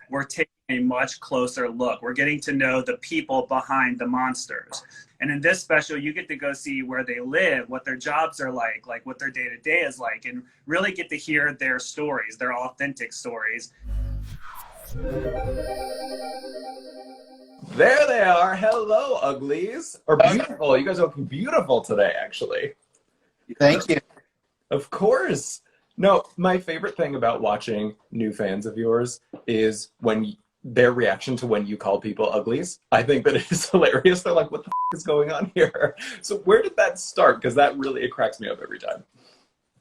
we're taking a much closer look. We're getting to know the people behind the monsters. And in this special, you get to go see where they live, what their jobs are like what their day-to-day is like, and really get to hear their stories, their authentic stories. There they are. Hello, uglies. Or beautiful. You guys are looking beautiful today, actually. Thank you. Of course. No, my favorite thing about watching new fans of yours is when their reaction to when you call people uglies. I think that it is hilarious. They're like, what the is going on here? So where did that start? Because that really, it cracks me up every time.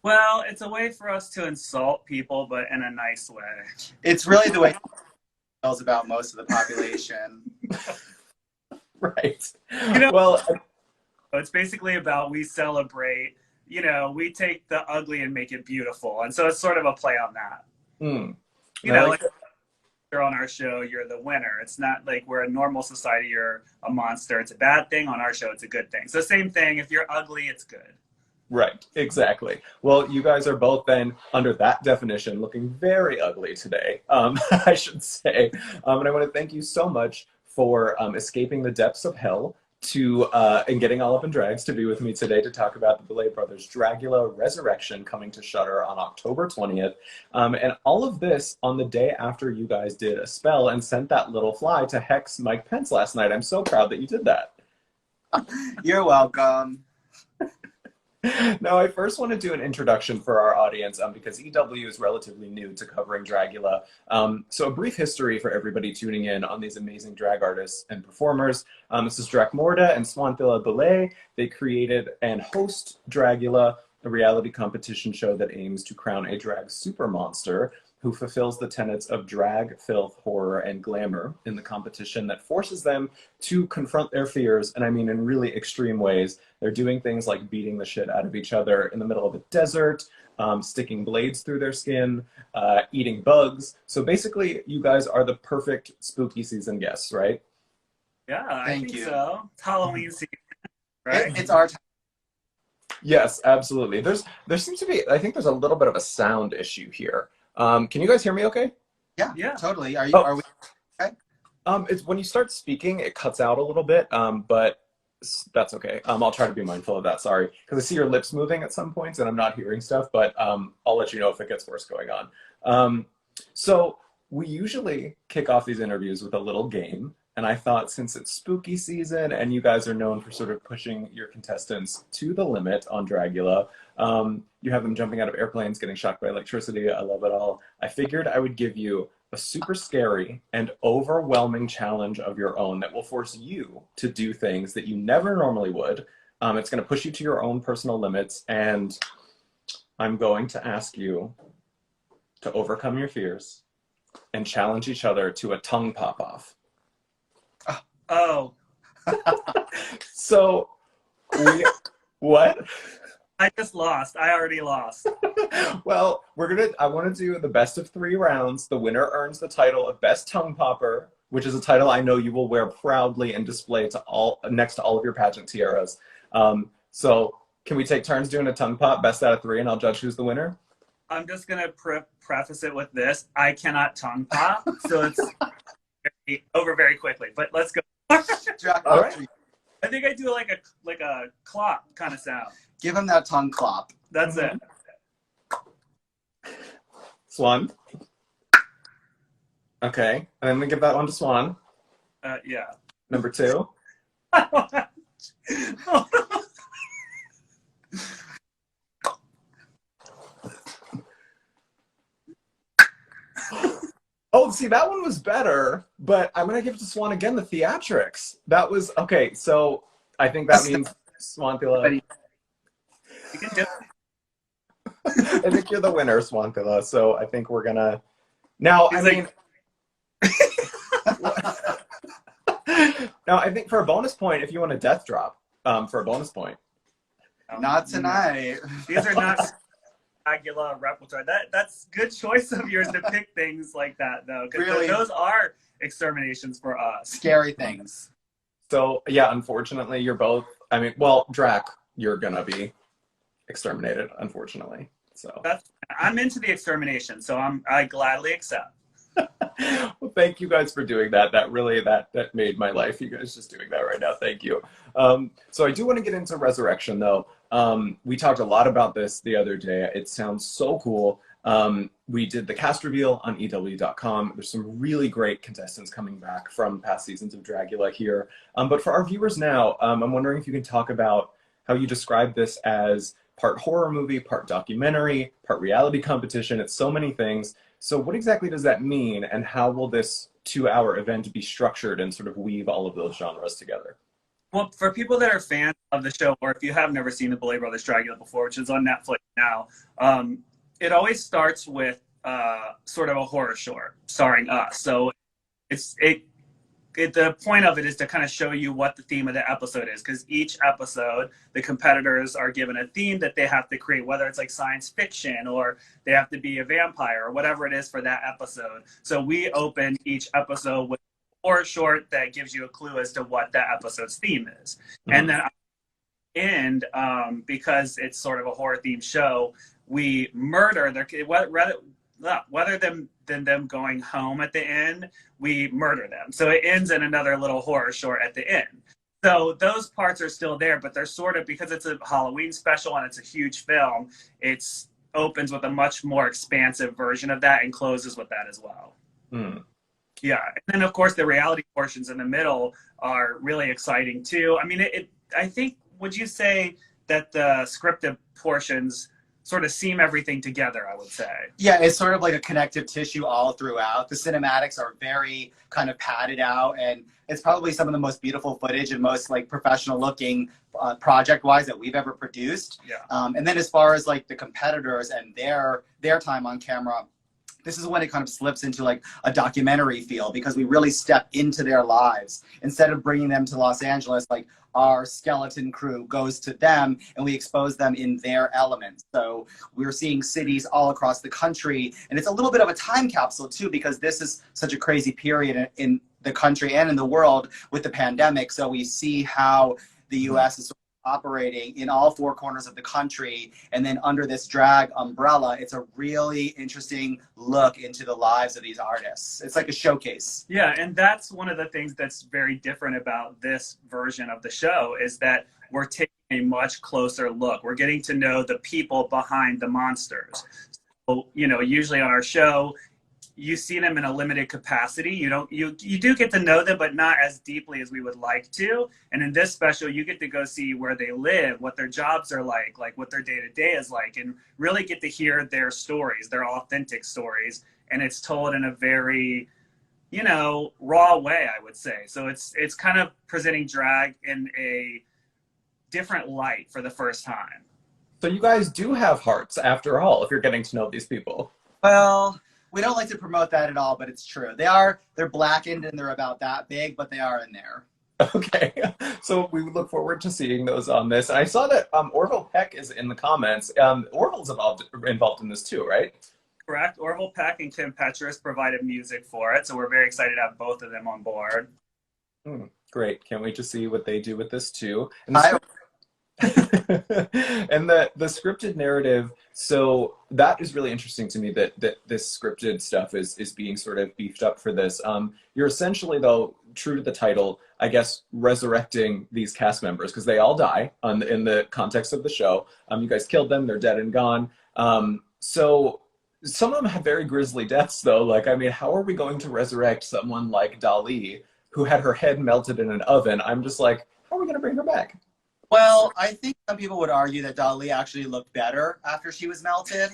Well, it's a way for us to insult people, but in a nice way. It's really the way it tells about most of the population. Right. Well, it's basically about we celebrate, we take the ugly and make it beautiful. And so it's sort of a play on that. Like you're on our show, you're the winner. It's not like we're a normal society, you're a monster. It's a bad thing. On our show, it's a good thing. So same thing. If you're ugly, it's good. Right, exactly. Well, you guys are both then, under that definition, looking very ugly today, I should say. And I want to thank you so much for escaping the depths of hell and getting all up in drags to be with me today to talk about the Boulet Brothers Dragula Resurrection coming to Shudder on October 20th. And all of this on the day after you guys did a spell and sent that little fly to hex Mike Pence last night. I'm so proud that you did that. You're welcome. Now, I first want to do an introduction for our audience because EW is relatively new to covering Dragula. So a brief history for everybody tuning in on these amazing drag artists and performers. This is Dracmorda and Swanthilla Boulet. They created and host Dragula, a reality competition show that aims to crown a drag super monster who fulfills the tenets of drag, filth, horror, and glamour in the competition that forces them to confront their fears, and I mean in really extreme ways. They're doing things like beating the shit out of each other in the middle of a desert, sticking blades through their skin, eating bugs. So basically, you guys are the perfect spooky season guests, right? Yeah, I Thank think you. So. It's Halloween season, right? It's our time. Yes, absolutely. There seems to be, I think there's a little bit of a sound issue here. Can you guys hear me okay? Yeah, totally. Are we okay? It's when you start speaking, it cuts out a little bit, but that's okay. I'll try to be mindful of that, sorry. Because I see your lips moving at some points and I'm not hearing stuff, but I'll let you know if it gets worse going on. So we usually kick off these interviews with a little game. And I thought since it's spooky season and you guys are known for sort of pushing your contestants to the limit on Dragula, you have them jumping out of airplanes, getting shocked by electricity. I love it all. I figured I would give you a super scary and overwhelming challenge of your own that will force you to do things that you never normally would. It's going to push you to your own personal limits. And I'm going to ask you to overcome your fears and challenge each other to a tongue pop-off. Oh. So, what? I just lost. I already lost. Well, I want to do the best of 3 rounds. The winner earns the title of Best Tongue Popper, which is a title I know you will wear proudly and display next to all of your pageant tiaras. So, can we take turns doing a tongue pop, best out of 3, and I'll judge who's the winner? I'm just going to preface it with this. I cannot tongue pop, so it's over very quickly. But let's go. All right. I think I do like a clop kind of sound. Give him that tongue clop. That's it. Swan. Okay, and then we give that one to Swan. Yeah. Number 2. Oh, see, that one was better, but I'm going to give it to Swan again, the theatrics. That was, okay, so I think that means Swanthilla. You can do it. I think you're the winner, Swanthilla, so I think we're going to... Now, now, I think for a bonus point, if you want a death drop, for a bonus point. Not tonight. These are not... Dragula repertoire. That's good choice of yours to pick things like that, though. Because really? Those are exterminations for us. Scary things. So, yeah, unfortunately, you're both... I mean, well, Drac, you're going to be exterminated, unfortunately. So I'm into the extermination, so I gladly accept. Well, thank you guys for doing that. That really, that made my life. You guys just doing that right now. Thank you. So I do want to get into Resurrection though. We talked a lot about this the other day. It sounds so cool. We did the cast reveal on EW.com. There's some really great contestants coming back from past seasons of Dragula here. But for our viewers now, I'm wondering if you can talk about how you describe this as part horror movie, part documentary, part reality competition. It's so many things. So what exactly does that mean, and how will this 2-hour event be structured and sort of weave all of those genres together? Well, for people that are fans of the show, or if you have never seen the Boulet Brothers Dragula before, which is on Netflix now, it always starts with sort of a horror short starring us. So the point of it is to kind of show you what the theme of the episode is, because each episode the competitors are given a theme that they have to create, whether it's like science fiction or they have to be a vampire or whatever it is for that episode. So we open each episode with a horror short that gives you a clue as to what that episode's theme is. And then at the end, because it's sort of a horror themed show, we murder their rather than them going home at the end, we murder them. So it ends in another little horror short at the end. So those parts are still there, but they're sort of, because it's a Halloween special and it's a huge film, it opens with a much more expansive version of that and closes with that as well. Yeah. And then of course the reality portions in the middle are really exciting too. I mean, I think, would you say that the scripted portions sort of seam everything together, I would say? Yeah, it's sort of like a connective tissue all throughout. The cinematics are very kind of padded out, and it's probably some of the most beautiful footage and most like professional looking project-wise that we've ever produced. Yeah. And then as far as like the competitors and their time on camera, this is when it kind of slips into like a documentary feel, because we really step into their lives. Instead of bringing them to Los Angeles, like our skeleton crew goes to them and we expose them in their elements. So we're seeing cities all across the country, and it's a little bit of a time capsule too, because this is such a crazy period in the country and in the world with the pandemic. So we see how the US is operating in all four corners of the country, and then under this drag umbrella, it's a really interesting look into the lives of these artists. It's like a showcase. Yeah, and that's one of the things that's very different about this version of the show, is that we're taking a much closer look. We're getting to know the people behind the monsters. So, you know, usually on our show, you see them in a limited capacity. You do get to know them, but not as deeply as we would like to. And in this special, you get to go see where they live, what their jobs are like what their day-to-day is like, and really get to hear their stories, their authentic stories. And it's told in a very, you know, raw way, I would say. So it's kind of presenting drag in a different light for the first time. So you guys do have hearts after all, if you're getting to know these people. Well, we don't like to promote that at all, but it's true. They're blackened and they're about that big, but they are in there. Okay, so we look forward to seeing those on this. And I saw that Orville Peck is in the comments. Orville's involved in this too, right? Correct. Orville Peck and Kim Petras provided music for it, so we're very excited to have both of them on board. Great. Can't wait to see what they do with this too. And the scripted narrative, so that is really interesting to me, that this scripted stuff is being sort of beefed up for this. You're essentially, though, true to the title, I guess, resurrecting these cast members, because they all die in the context of the show. You guys killed them, they're dead and gone. So some of them have very grisly deaths, though. Like, I mean, how are we going to resurrect someone like Dali, who had her head melted in an oven? I'm just like, how are we going to bring her back? Well, I think some people would argue that Dali actually looked better after she was melted.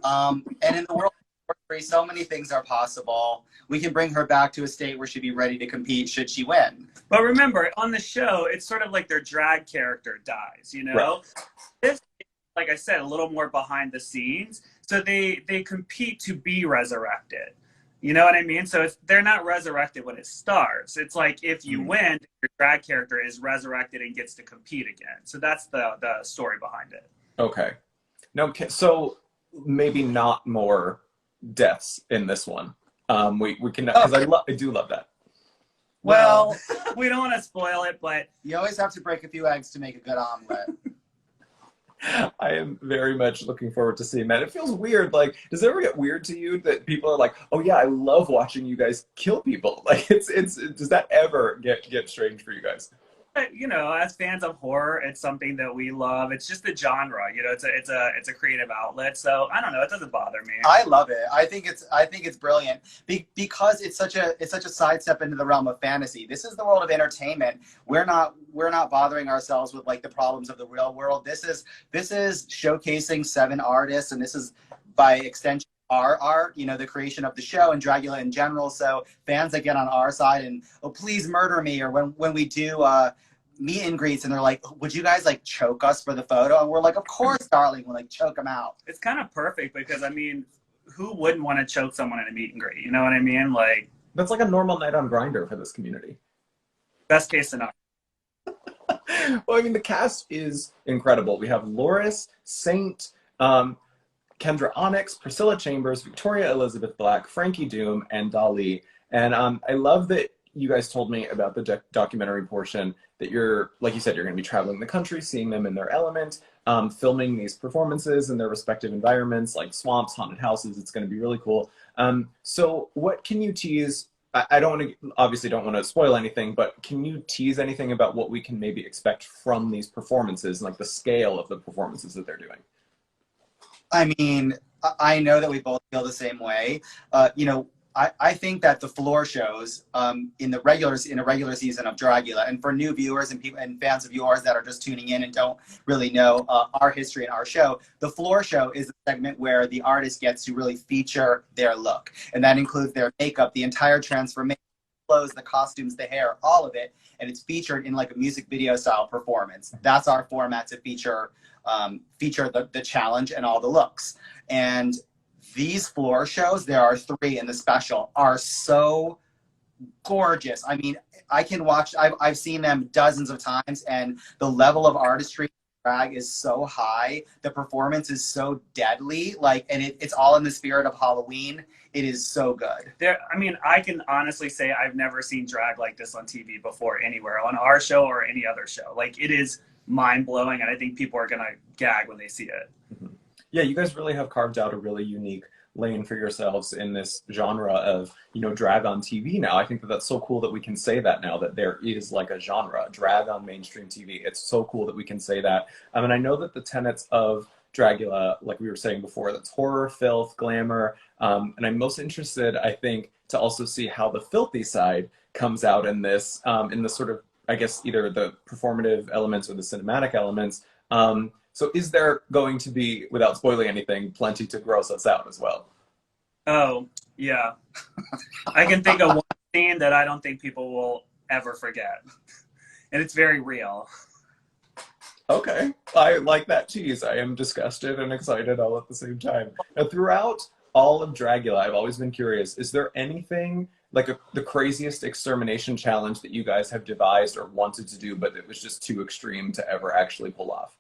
And in the world of poetry, so many things are possible. We can bring her back to a state where she'd be ready to compete should she win. But remember, on the show, it's sort of like their drag character dies, you know? Right. This, like I said, a little more behind the scenes. So they compete to be resurrected. You know what I mean? So they're not resurrected when it starts. It's like if you win, your drag character is resurrected and gets to compete again. So that's the story behind it. Okay. No, so maybe not more deaths in this one. We can, because I do love that. Well, we don't want to spoil it, but you always have to break a few eggs to make a good omelet. I am very much looking forward to seeing that. It feels weird. Like, does it ever get weird to you that people are like, "Oh yeah, I love watching you guys kill people"? Like, does that ever get strange for you guys? You know, as fans of horror, it's something that we love. It's just a genre, you know. It's a creative outlet. So I don't know. It doesn't bother me. I love it. I think it's brilliant because it's such a sidestep into the realm of fantasy. This is the world of entertainment. We're not bothering ourselves with like the problems of the real world. This is showcasing 7 artists, and this is by extension our art, you know, the creation of the show and Dragula in general. So fans that get on our side and, oh, please murder me, or when we do meet and greets and they're like, would you guys like choke us for the photo? And we're like, of course, darling, we'll like choke them out. It's kind of perfect because I mean, who wouldn't want to choke someone in a meet and greet? You know what I mean? Like, That's like a normal night on Grindr for this community. best case scenario. Well, I mean, the cast is incredible. We have Loris, Saint, Kendra Onyx, Priscilla Chambers, Victoria Elizabeth Black, Frankie Doom, and Dali. And I love that you guys told me about the documentary portion that you're, like you said, you're going to be traveling the country, seeing them in their element, filming these performances in their respective environments, like swamps, haunted houses. It's going to be really cool. So what can you tease? I don't want to, obviously don't want to spoil anything, but can you tease anything about what we can maybe expect from these performances and like the scale of the performances that they're doing? I mean, I know that we both feel the same way. You know, I think that the floor shows in a regular season of Dragula, and for new viewers and people and fans of yours that are just tuning in and don't really know our history and our show, the floor show is a segment where the artist gets to really feature their look, and that includes their makeup, the entire transformation, clothes, the costumes, the hair, all of it, and it's featured in like a music video style performance. That's our format to feature the challenge and all the looks. And these floor shows, there are 3 in the special, are so gorgeous. I mean, I can watch, I've seen them dozens of times, and the level of artistry drag is so high. The performance is so deadly, like, and it's all in the spirit of Halloween. It is so good. I mean, I can honestly say I've never seen drag like this on TV before anywhere, on our show or any other show. Like, it is mind-blowing, and I think people are going to gag when they see it. Mm-hmm. Yeah, you guys really have carved out a really unique lane for yourselves in this genre of, you know, drag on TV now. I think that that's so cool that we can say that now, that there is like a genre, drag on mainstream TV. It's so cool that we can say that. And I know that the tenets of Dragula, like we were saying before, that's horror, filth, glamour. And I'm most interested, I think, to also see how the filthy side comes out in this, in the sort of, I guess, either the performative elements or the cinematic elements. So is there going to be, without spoiling anything, plenty to gross us out as well? Oh, yeah. I can think of one scene that I don't think people will ever forget. And it's very real. Okay. I like that tease. I am disgusted and excited all at the same time. Now, throughout all of Dragula, I've always been curious, is there anything like the craziest extermination challenge that you guys have devised or wanted to do, but it was just too extreme to ever actually pull off?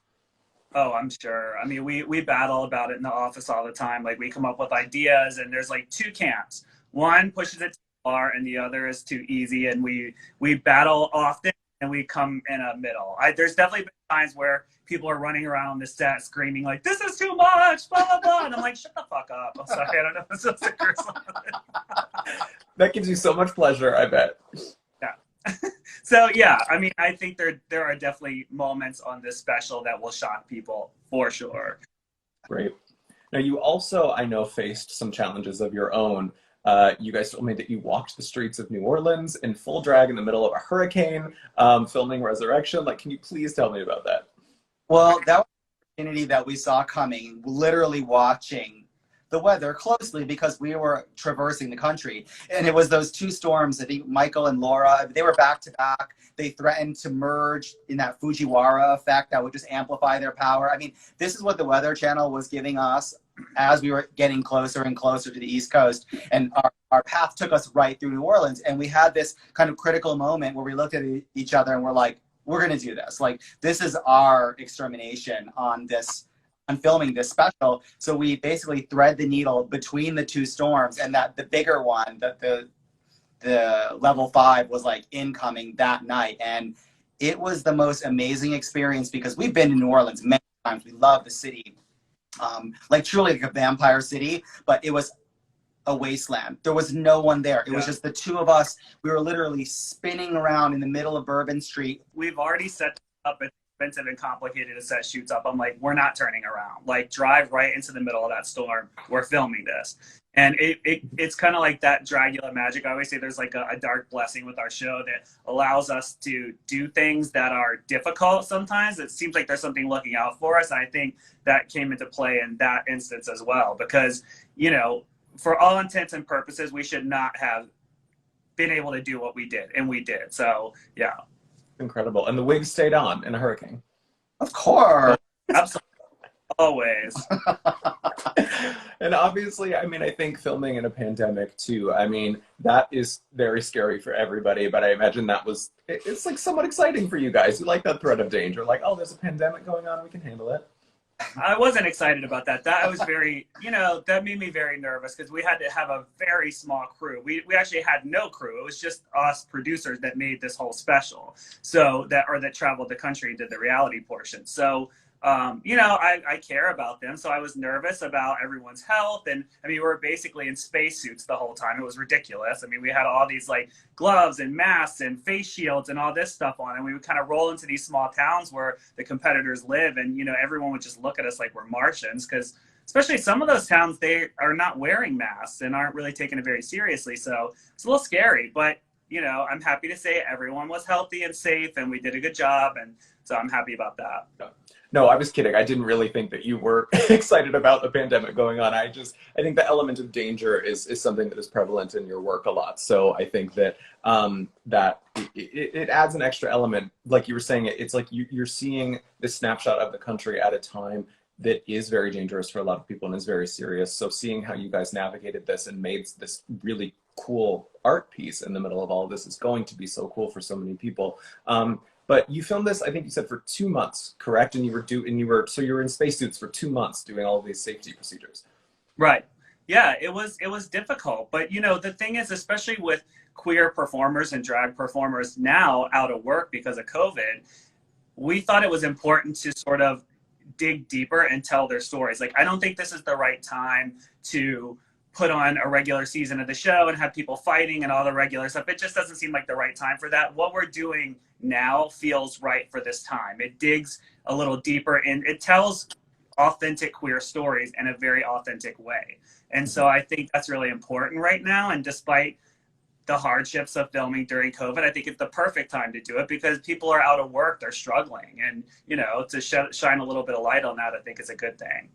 Oh, I'm sure. I mean, we battle about it in the office all the time. Like, we come up with ideas, and there's like 2 camps. One pushes it too far, and the other is too easy. And we battle often, and we come in a middle. There's definitely been times where people are running around the set screaming like, "This is too much!" Blah blah blah. And I'm like, "Shut the fuck up!" I'm sorry, I don't know if I'm supposed to curse on it. That gives you so much pleasure, I bet. So yeah, I mean, I think there are definitely moments on this special that will shock people for sure. Great. Now, you also, I know, faced some challenges of your own. You guys told me that you walked the streets of New Orleans in full drag in the middle of a hurricane, filming Resurrection. Like, can you please tell me about that? Well, that was an opportunity that we saw coming, literally watching the weather closely because we were traversing the country. And it was those 2 storms, I think Michael and Laura, they were back to back. They threatened to merge in that Fujiwara effect that would just amplify their power. I mean, this is what the Weather Channel was giving us as we were getting closer and closer to the East Coast. And our path took us right through New Orleans. And we had this kind of critical moment where we looked at each other and we're like, we're gonna do this. Like, this is our extermination on filming this special. So we basically thread the needle between the 2 storms, and that the bigger one, that the level 5 was like incoming that night. And it was the most amazing experience because we've been to New Orleans many times. We love the city, like truly like a vampire city, but it was a wasteland. There was no one there. It was just the two of us. We were literally spinning around in the middle of Bourbon Street. We've already set up. It's expensive and complicated to set shoots up. I'm like, we're not turning around. Like, drive right into the middle of that storm. We're filming this. And it's kind of like that Dragula magic. I always say there's like a dark blessing with our show that allows us to do things that are difficult sometimes. It seems like there's something looking out for us. And I think that came into play in that instance as well. Because, you know, for all intents and purposes, we should not have been able to do what we did. And we did. So, yeah. Incredible. And the wig stayed on in a hurricane. Of course. Absolutely. Always. And obviously, I mean, I think filming in a pandemic too, I mean, that is very scary for everybody, but I imagine that was, it's like somewhat exciting for you guys. You like that threat of danger, like, oh, there's a pandemic going on, we can handle it. I wasn't excited about that. That was very, you know, that made me very nervous because we had to have a very small crew. We actually had no crew. It was just us producers that made this whole special. So that traveled the country and did the reality portion. So, you know, I care about them. So I was nervous about everyone's health. And I mean, we were basically in spacesuits the whole time. It was ridiculous. I mean, we had all these like gloves and masks and face shields and all this stuff on. And we would kind of roll into these small towns where the competitors live. And, you know, everyone would just look at us like we're Martians because especially some of those towns, they are not wearing masks and aren't really taking it very seriously. So it's a little scary, but you know, I'm happy to say everyone was healthy and safe and we did a good job. And so I'm happy about that. No, I was kidding. I didn't really think that you were excited about the pandemic going on. I think the element of danger is something that is prevalent in your work a lot. So I think that that it adds an extra element. Like you were saying, it's like you're seeing this snapshot of the country at a time that is very dangerous for a lot of people and is very serious. So seeing how you guys navigated this and made this really cool art piece in the middle of all of this is going to be so cool for so many people. But you filmed this, I think you said, for 2 months, correct? And you were in spacesuits for 2 months doing all of these safety procedures. Right. Yeah, it was difficult. But you know, the thing is, especially with queer performers and drag performers now out of work because of COVID, we thought it was important to sort of dig deeper and tell their stories. Like, I don't think this is the right time to put on a regular season of the show and have people fighting and all the regular stuff. It just doesn't seem like the right time for that. What we're doing now feels right for this time. It digs a little deeper and it tells authentic queer stories in a very authentic way. And so I think that's really important right now. And despite the hardships of filming during COVID, I think it's the perfect time to do it because people are out of work, they're struggling. And, you know, to shine a little bit of light on that, I think is a good thing.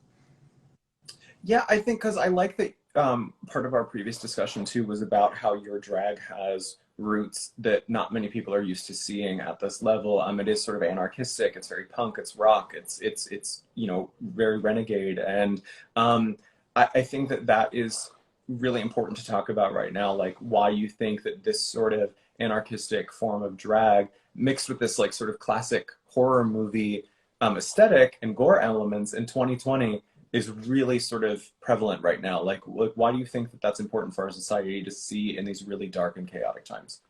Yeah, I think because I like that part of our previous discussion too was about how your drag has roots that not many people are used to seeing at this level. It is sort of anarchistic, it's very punk, it's rock, it's you know, very renegade. And I think that is really important to talk about right now, like why you think that this sort of anarchistic form of drag mixed with this like sort of classic horror movie aesthetic and gore elements in 2020 is really sort of prevalent right now. Like why do you think that that's important for our society to see in these really dark and chaotic times?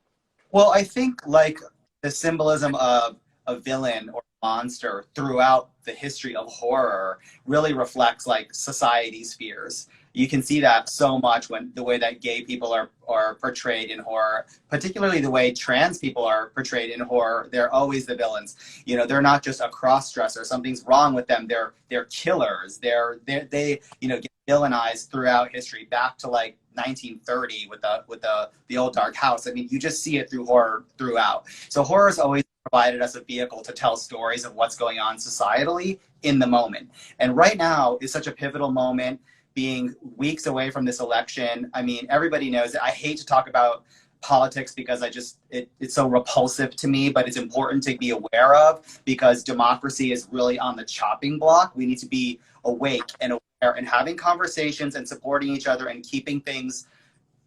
Well, I think like the symbolism of a villain or monster throughout the history of horror really reflects like society's fears. You can see that so much when the way that gay people are portrayed in horror, particularly the way trans people are portrayed in horror. They're always the villains. You know, they're not just a cross-dresser. Something's wrong with them. They're killers. They you know, get villainized throughout history, back to like 1930 with the old dark house. I mean, you just see it through horror throughout. So horror's always provided us a vehicle to tell stories of what's going on societally in the moment. And right now is such a pivotal moment, being weeks away from this election. I mean, everybody knows that I hate to talk about politics because it's so repulsive to me, but it's important to be aware of because democracy is really on the chopping block. We need to be awake and aware and having conversations and supporting each other and keeping things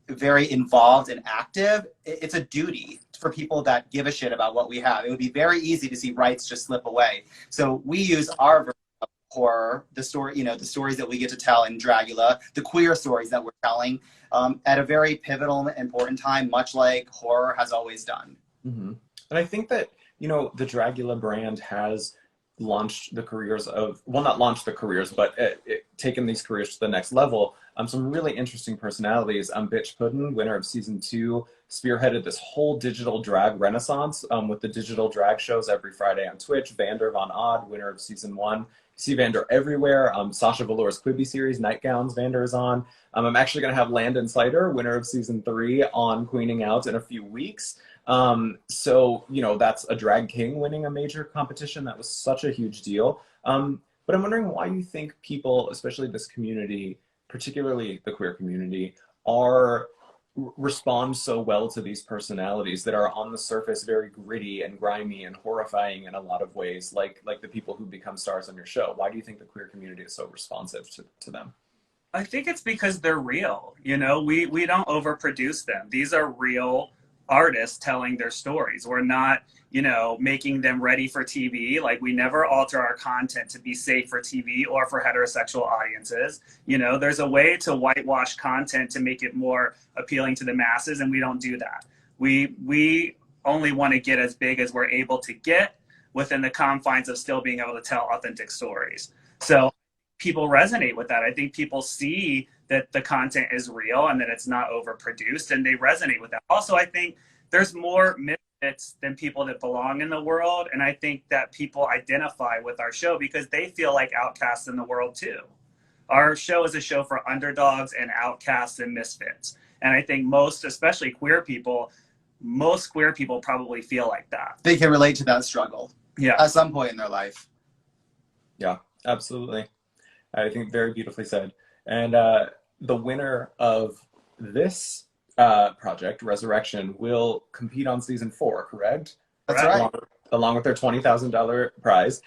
very involved and active. It's a duty for people that give a shit about what we have. It would be very easy to see rights just slip away. So we use our version of horror, the story, you know, the stories that we get to tell in Dragula, the queer stories that we're telling at a very pivotal and important time, much like horror has always done. Mm-hmm. And I think that, you know, the Dragula brand has launched the careers of, well, not launched the careers, but taken these careers to the next level. Some really interesting personalities. Bitch Puddin, winner of season 2, spearheaded this whole digital drag renaissance with the digital drag shows every Friday on Twitch. Vander Von Odd, winner of season 1. You see Vander everywhere. Sasha Velour's Quibi series, Nightgowns, Vander is on. I'm actually going to have Landon Sider, winner of season 3, on Queening Out in a few weeks. So, you know, that's a drag king winning a major competition. That was such a huge deal. But I'm wondering why you think people, especially this community, particularly the queer community, respond so well to these personalities that are on the surface very gritty and grimy and horrifying in a lot of ways, like the people who become stars on your show. Why do you think the queer community is so responsive to them? I think it's because they're real. You know, we don't overproduce them. These are real artists telling their stories. We're not, you know, making them ready for TV. Like, we never alter our content to be safe for TV or for heterosexual audiences. You know, there's a way to whitewash content to make it more appealing to the masses, and we don't do that. We only want to get as big as we're able to get within the confines of still being able to tell authentic stories. So people resonate with that. I think people see that the content is real and that it's not overproduced, and they resonate with that. Also, I think there's more misfits than people that belong in the world, and I think that people identify with our show because they feel like outcasts in the world too. Our show is a show for underdogs and outcasts and misfits, and I think most, especially queer people, most queer people probably feel like that. They can relate to that struggle, yeah, at some point in their life. Yeah, absolutely. I think very beautifully said. And the winner of this project, Resurrection, will compete on season 4, correct? That's right. Along with their $20,000 prize.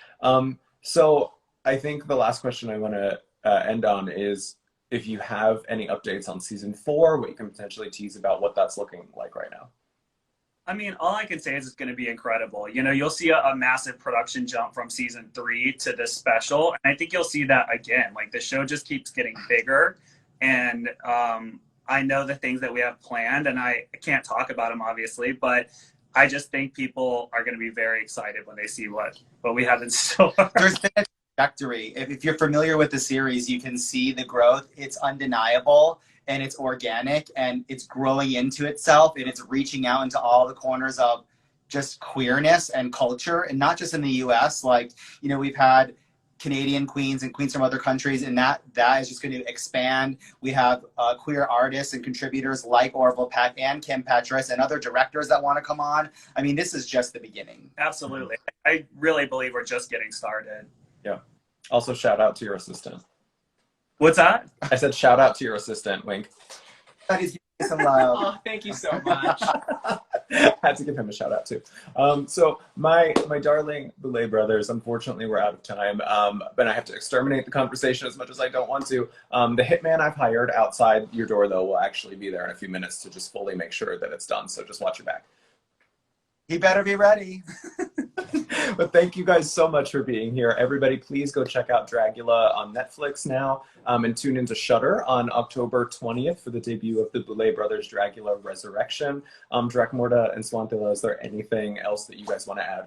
So I think the last question I want to end on is if you have any updates on season 4, what you can potentially tease about what that's looking like right now. I mean, all I can say is it's going to be incredible. You know, you'll see a massive production jump from season 3 to this special. And I think you'll see that again. Like, the show just keeps getting bigger. And I know the things that we have planned, and I can't talk about them, obviously, but I just think people are going to be very excited when they see what we have in store. There's been a trajectory. If you're familiar with the series, you can see the growth. It's undeniable. And it's organic, and it's growing into itself, and it's reaching out into all the corners of just queerness and culture, and not just in the US. Like, you know, we've had Canadian queens and queens from other countries, and that is just going to expand. We have queer artists and contributors like Orville Peck and Kim Petras and other directors that want to come on. I mean, this is just the beginning. Absolutely. I really believe we're just getting started. Yeah. Also, shout out to your assistant. What's that? I said shout out to your assistant, wink. That is some love. Oh, thank you so much. Had to give him a shout out too. So my darling Boulet brothers, unfortunately we're out of time, but I have to exterminate the conversation as much as I don't want to. The hitman I've hired outside your door, though, will actually be there in a few minutes to just fully make sure that it's done. So just watch your back. He better be ready. But thank you guys so much for being here. Everybody, please go check out Dragula on Netflix now, and tune into Shudder on October 20th for the debut of the Boulet Brothers Dragula Resurrection. Drakmorda and Swantila, is there anything else that you guys want to add?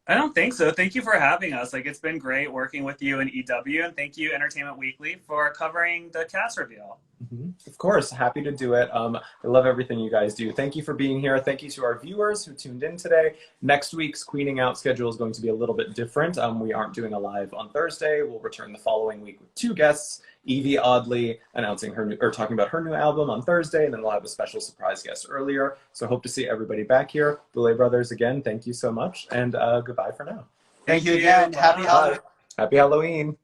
I don't think so. Thank you for having us. Like, it's been great working with you and EW, and thank you, Entertainment Weekly, for covering the cast reveal. Mm-hmm. Of course, happy to do it. I love everything you guys do. Thank you for being here. Thank you to our viewers who tuned in today. Next week's Queening Out schedule is going to be a little bit different. We aren't doing a live on Thursday. We'll return the following week with 2 guests. Evie Oddly announcing talking about her new album on Thursday, and then we'll have a special surprise guest earlier. So hope to see everybody back here. Boulet Brothers, again, thank you so much, and goodbye for now. Thank you again. Happy Halloween. Happy Halloween.